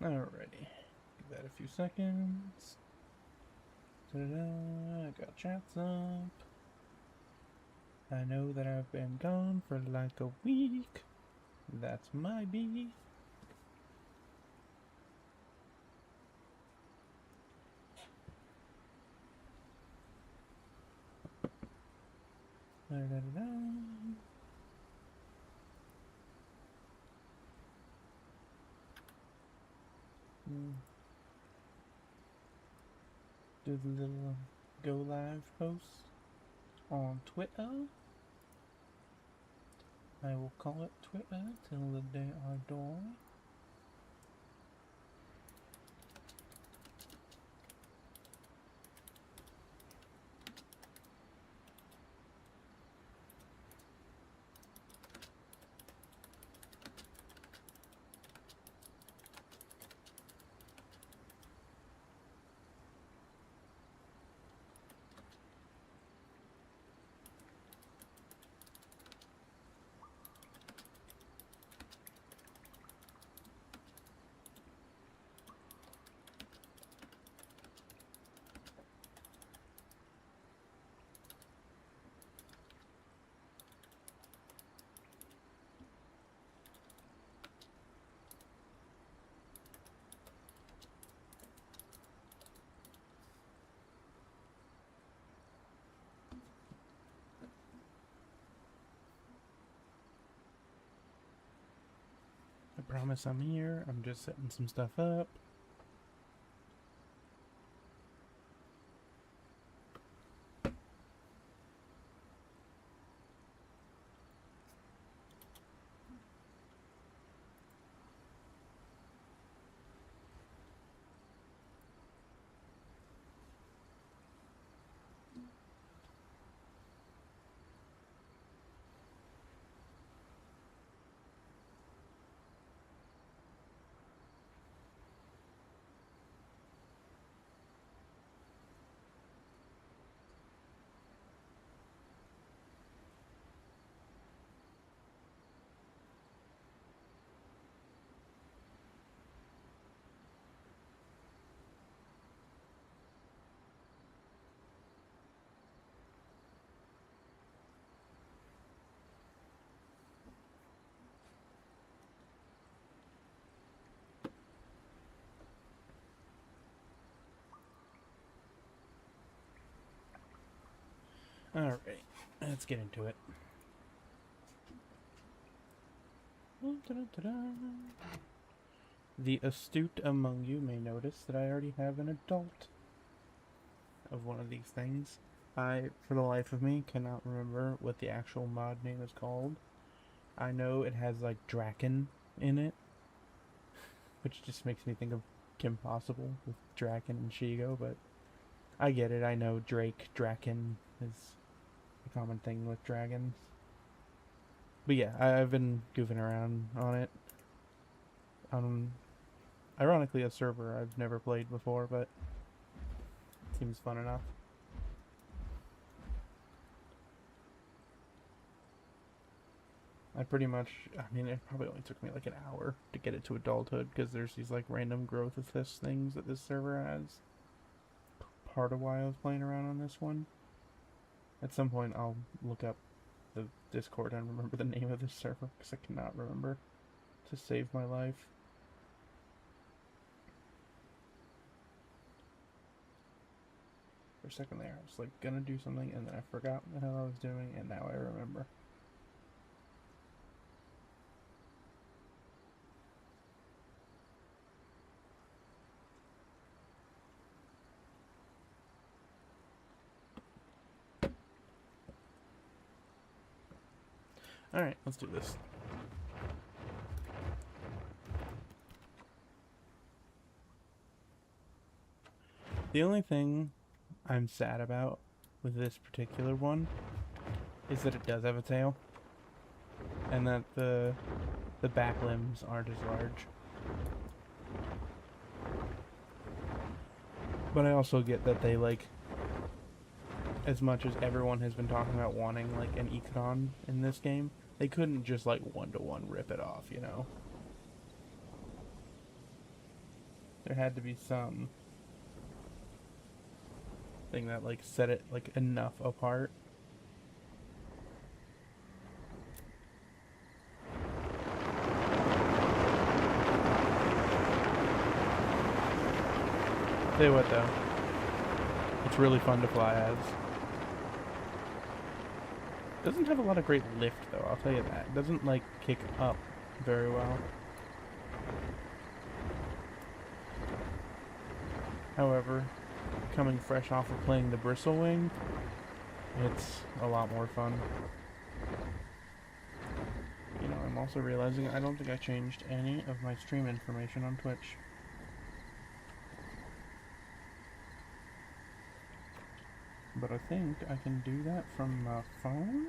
Alrighty. Give that a few seconds. Ta-da! I got chats up. I know that I've been gone for like a week. That's my beef. Da-da-da-da. Do the little go live post on Twitter. I will call it Twitter till the day I die. I promise I'm here. I'm just setting some stuff up. Alright, let's get into it. The astute among you may notice that I already have an adult of one of these things. I, for the life of me, cannot remember what the actual mod name is called. I know it has, like, draken in it, which just makes me think of Kim Possible with Draken and Shigo, but I get it. I know draken is a common thing with dragons. But yeah, I've been goofing around on it. Ironically, a server I've never played before, but it seems fun enough. I pretty much, I mean, it probably only took me like an hour to get it to adulthood, because there's these like random growth assist things that this server has. Part of why I was playing around on this one. At some point I'll look up the Discord and remember the name of this server, because I cannot remember to save my life. For a second there, I was like gonna do something and then I forgot what the hell I was doing, and now I remember. Alright, let's do this. The only thing I'm sad about with this particular one is that it does have a tail, and that the back limbs aren't as large. But I also get that they, like, as much as everyone has been talking about wanting, like, an Ikran in this game, they couldn't just, like, one-to-one rip it off, you know? There had to be some thing that like set it like enough apart. Tell you what though, it's really fun to fly as. Doesn't have a lot of great lift though, I'll tell you that. It doesn't like kick up very well. However, coming fresh off of playing the Bristlewing, it's a lot more fun. You know, I'm also realizing I don't think I changed any of my stream information on Twitch. But I think I can do that from my phone?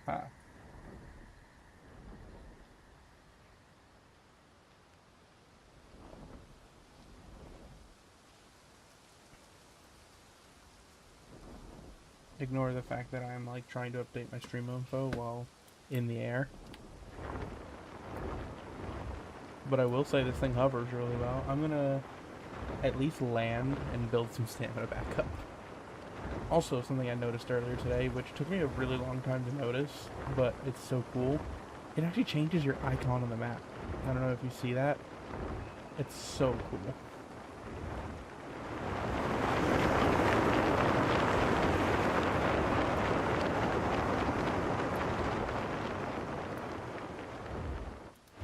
Haha. Ignore the fact that I'm like trying to update my stream info while in the air. But I will say this thing hovers really well. I'm gonna at least land and build some stamina back up. Also, something I noticed earlier today, which took me a really long time to notice, but it's so cool. It actually changes your icon on the map. I don't know if you see that. It's so cool.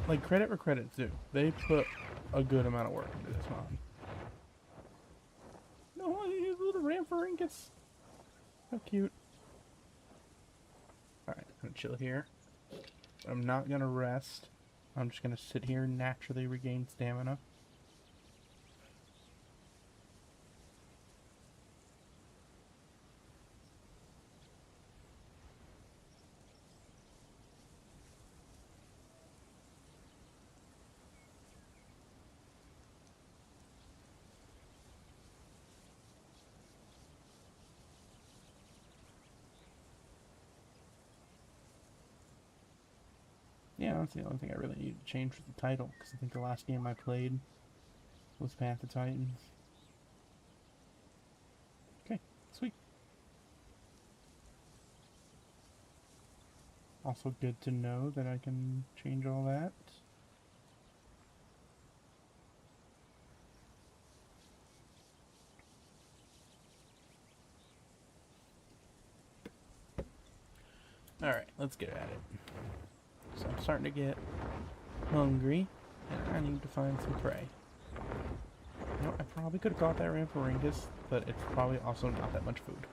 Like, credit where credit's due. They put a good amount of work into this mod. No, he's a little Ramphorhynchus. How cute. Alright, I'm gonna chill here. I'm not gonna rest. I'm just gonna sit here and naturally regain stamina. Yeah, that's the only thing I really need to change with the title, because I think the last game I played was Path of Titans. Okay, sweet. Also good to know that I can change all that. Alright, let's get at it. So I'm starting to get hungry, and I need to find some prey. You know, I probably could have caught that Ramphorhynchus, but it's probably also not that much food.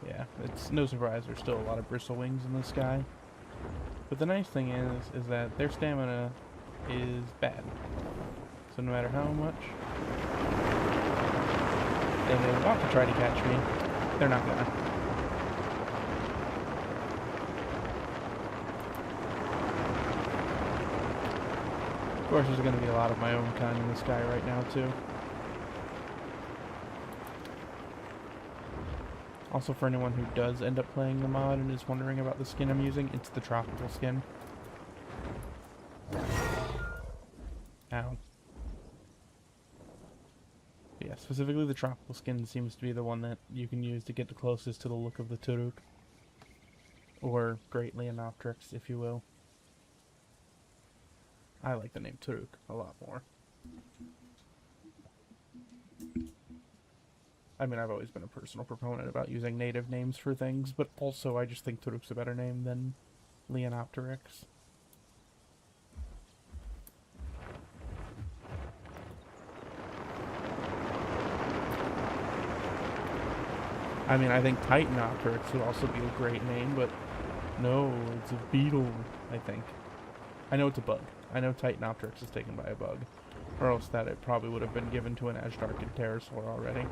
Yeah, it's no surprise there's still a lot of Bristlewings in the sky. But the nice thing is that their stamina is bad. So no matter how much they may want to try to catch me, they're not gonna. Of course, there's gonna be a lot of my own kind in the sky right now, too. Also, for anyone who does end up playing the mod and is wondering about the skin I'm using, it's the tropical skin. Ow. Yeah, specifically the tropical skin seems to be the one that you can use to get the closest to the look of the Toruk. Or Great Leonopteryx, if you will. I like the name Toruk a lot more. I mean, I've always been a personal proponent about using native names for things, but also I just think Toruk's a better name than Leonopteryx. I mean, I think Titanopteryx would also be a great name, but no, it's a beetle, I think. I know it's a bug. I know Titanopteryx is taken by a bug, or else that it probably would have been given to an Ashtarkan pterosaur already.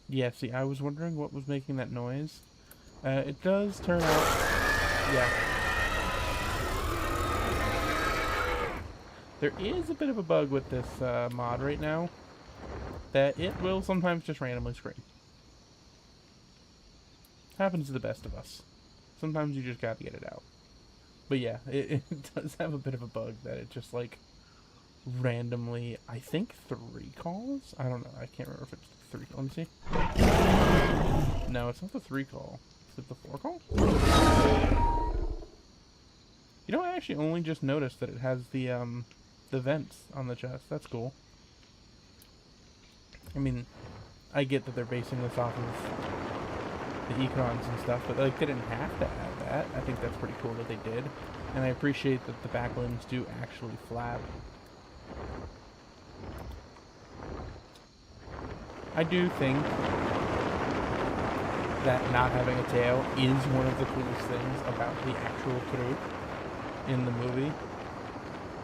Yeah, see, I was wondering what was making that noise. It does turn out... Yeah. There is a bit of a bug with this mod right now, that it will sometimes just randomly scream. Happens to the best of us. Sometimes you just gotta get it out. But yeah, it does have a bit of a bug that it just, like, randomly, I think 3 calls? I don't know, I can't remember if it's 3. Let me see. No, it's not the 3 call. Is it the 4 call? You know, I actually only just noticed that it has the vents on the chest. That's cool. I mean, I get that they're basing this off of the Ikrans and stuff, but like they didn't have to have that. I think that's pretty cool that they did. And I appreciate that the back limbs do actually flap. I do think that not having a tail is one of the coolest things about the actual Toruk in the movie.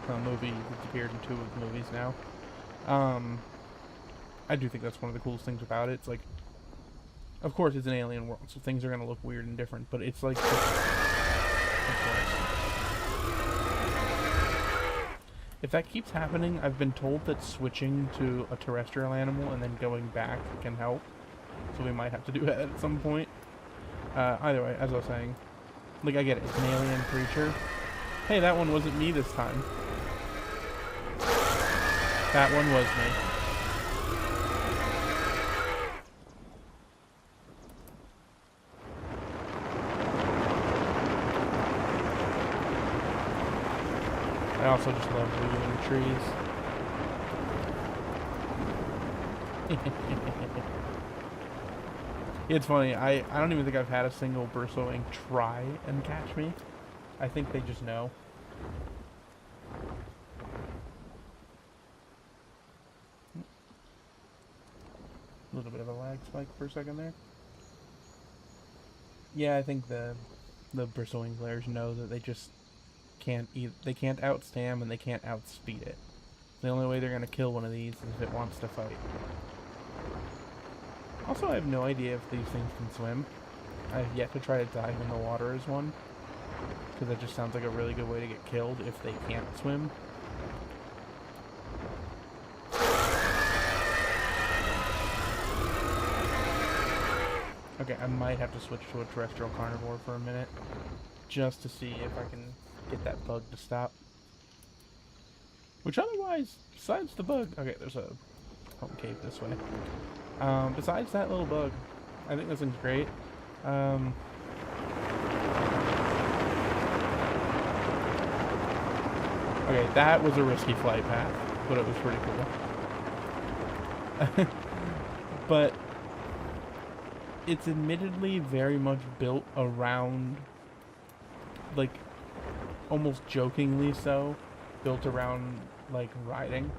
The movie that's appeared in 2 of the movies now. I do think that's one of the coolest things about it. It's like, of course it's an alien world, so things are going to look weird and different, but it's like... If that keeps happening, I've been told that switching to a terrestrial animal and then going back can help. So we might have to do that at some point. Either way, as I was saying, like, I get it, it's an alien creature. Hey, that one wasn't me this time. That one was me. I also just love looting trees. It's funny, I don't even think I've had a single Burrowing try and catch me. I think they just know. A little bit of a lag spike for a second there. Yeah, I think the Burrowing players know that they just can't they can't outstam and they can't outspeed it. The only way they're gonna kill one of these is if it wants to fight. Also, I have no idea if these things can swim. I've yet to try to dive in the water as one, because that just sounds like a really good way to get killed if they can't swim. Okay, I might have to switch to a terrestrial carnivore for a minute, just to see if I can get that bug to stop. Which otherwise, besides the bug... Okay, there's a home cave this way. Besides that little bug, I think this thing's great. Okay, that was a risky flight path, but it was pretty cool. But it's admittedly very much built around, like, almost jokingly so, built around, like, riding.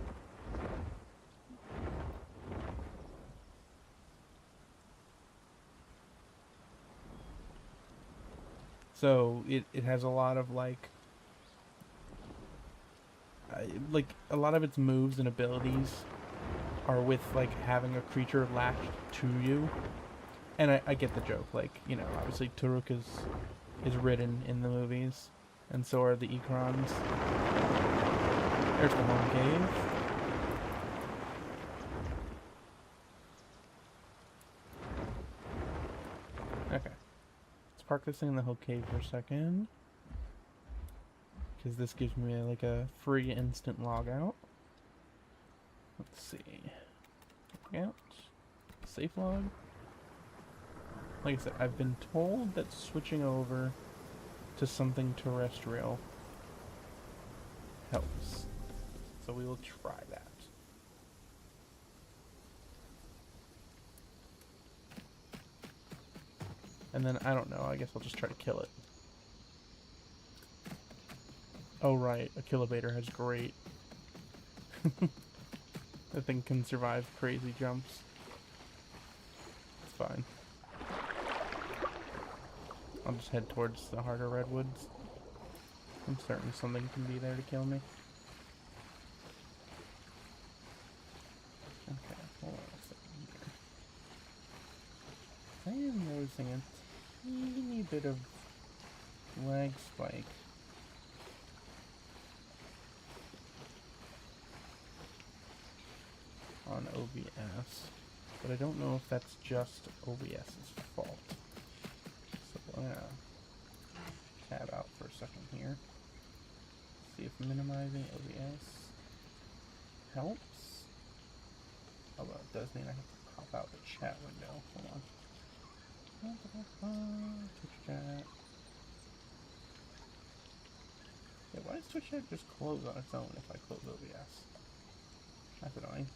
So it has a lot of, like a lot of its moves and abilities are with, like, having a creature latched to you. And I get the joke, like, you know, obviously Toruk is ridden in the movies, and so are the Ikrans. There's the home cave. Okay. Let's park this thing in the whole cave for a second, because this gives me, like, a free instant log out. Let's see. Log out. Safe log. Like I said, I've been told that switching over to something terrestrial helps. So we will try that. And then, I don't know, I guess I'll just try to kill it. Oh right, a kilobator has great... That thing can survive crazy jumps. It's fine. I'll just head towards the harder redwoods. I'm certain something can be there to kill me. Okay, hold on a second here. bit of lag spike. On OBS, but I don't know if that's just OBS's fault. So I'm gonna tab out for a second here. See if minimizing OBS helps. Although it does mean I have to pop out the chat window. Hold on. Twitch chat. Yeah, why does Twitch chat just close on its own if I close OBS? That's annoying.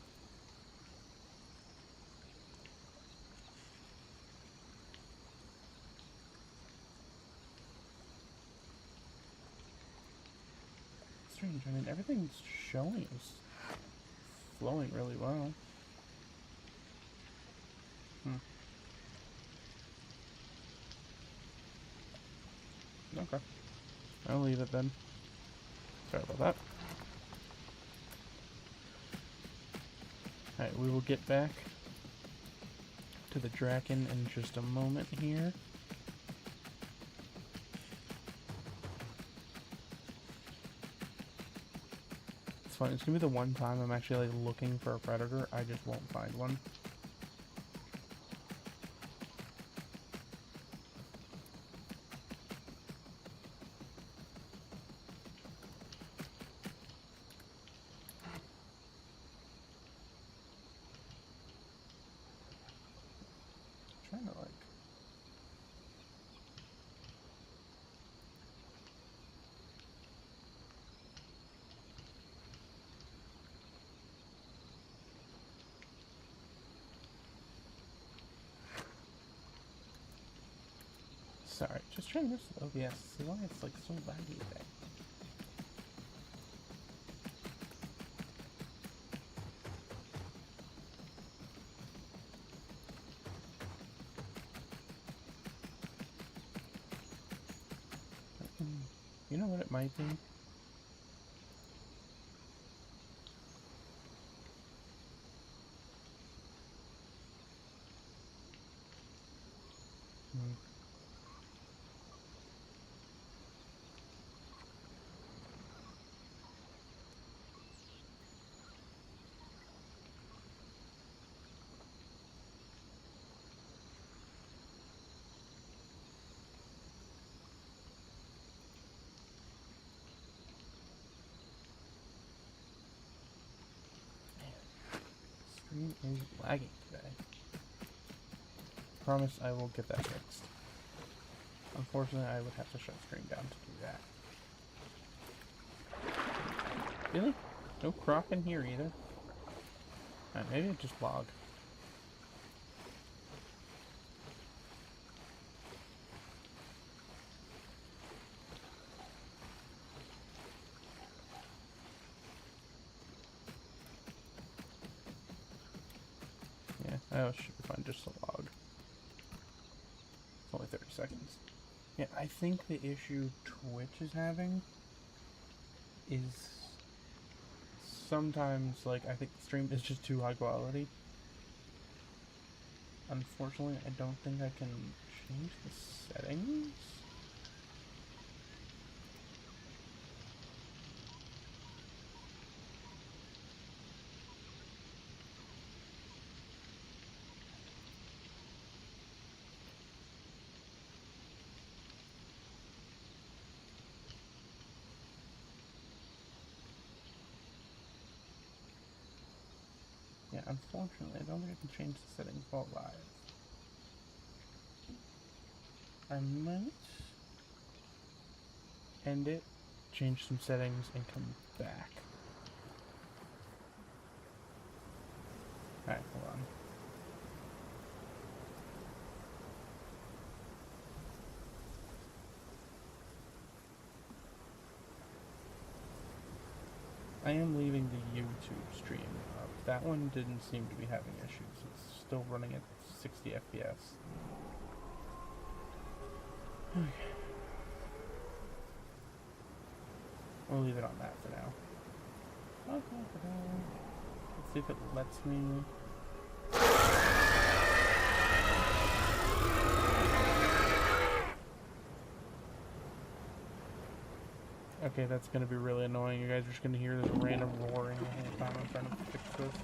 Strange. I mean, everything's showing is flowing really well. Okay. I'll leave it then. Sorry about that. Alright, we will get back to the draken in just a moment here. It's fun. It's gonna be the one time I'm actually like looking for a predator. I just won't find one. I'm trying to like. Sorry, just trying to miss the OBS. See why it's like so laggy today. You know what it might be? Stream is lagging today. Promise I will get that fixed. Unfortunately, I would have to shut stream down to do that. Really? No croc in here either? Alright, maybe it just log. Oh, it should be fine, just a log. It's only 30 seconds. Yeah, I think the issue Twitch is having is sometimes, like, I think the stream is just too high quality. Unfortunately, I don't think I can change the settings. Yeah, unfortunately, I don't think I can change the settings while live. I might end it, change some settings, and come back. Alright, hold on. I am leaving the YouTube stream up. That one didn't seem to be having issues. It's still running at 60 FPS. Okay. We'll leave it on that for now. Let's see if it lets me. Okay, that's gonna be really annoying. You guys are just gonna hear this random roaring the whole time I'm trying to fix this.